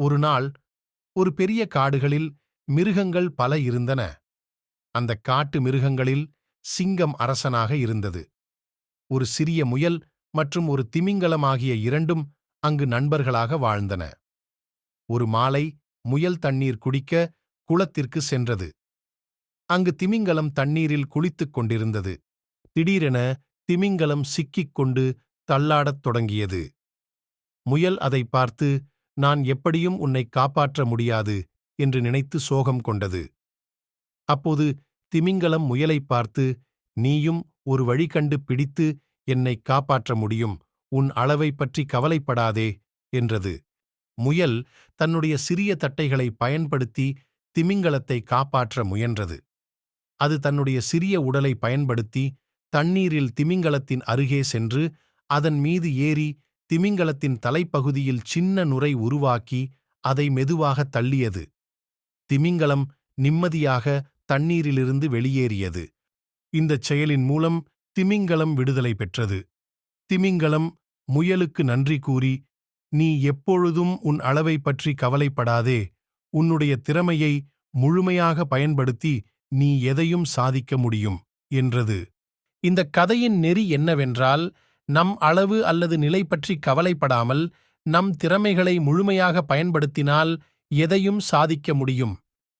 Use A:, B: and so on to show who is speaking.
A: ஒரு நாள் ஒரு பெரிய காடுகளில் மிருகங்கள் பல இருந்தன. அந்த காட்டு மிருகங்களில் சிங்கம் அரசனாக இருந்தது. ஒரு சிறிய முயல் மற்றும் ஒரு திமிங்கலம் ஆகிய இரண்டும் அங்கு நண்பர்களாக வாழ்ந்தன. ஒரு மாலை முயல் தண்ணீர் குடிக்க குளத்திற்கு சென்றது. அங்கு திமிங்கலம் தண்ணீரில் குளித்துக் கொண்டிருந்தது. திடீரென திமிங்கலம் சிக்கிக் கொண்டு தள்ளாடத் தொடங்கியது. முயல் அதை பார்த்து, நான் எப்படியும் உன்னை காப்பாற்ற முடியாது என்று நினைத்து சோகம் கொண்டது. அப்போது திமிங்கலம் முயலைப் பார்த்து, நீயும் ஒரு வழி கண்டு பிடித்து என்னை காப்பாற்ற முடியும், உன் அளவைப் பற்றி கவலைப்படாதே என்றது. முயல் தன்னுடைய சிறிய தட்டைகளை பயன்படுத்தி திமிங்கலத்தை காப்பாற்ற முயன்றது. அது தன்னுடைய சிறிய உடலை பயன்படுத்தி தண்ணீரில் திமிங்கலத்தின் அருகே சென்று அதன் மீது ஏறி திமிங்கலத்தின் தலைப்பகுதியில் சின்ன நுரை உருவாக்கி அதை மெதுவாக தள்ளியது. திமிங்கலம் நிம்மதியாக தண்ணீரிலிருந்து வெளியேறியது. இந்தச் செயலின் மூலம் திமிங்கலம் விடுதலை பெற்றது. திமிங்கலம் முயலுக்கு நன்றி கூறி, நீ எப்பொழுதும் உன் அளவை பற்றி கவலைப்படாதே, உன்னுடைய திறமையை முழுமையாக பயன்படுத்தி நீ எதையும் சாதிக்க முடியும் என்றது. இந்த கதையின் நெறி என்னவென்றால், நம் அளவு அல்லது நிலை பற்றி கவலைப்படாமல் நம் திறமைகளை முழுமையாக பயன்படுத்தினால் எதையும் சாதிக்க முடியும்.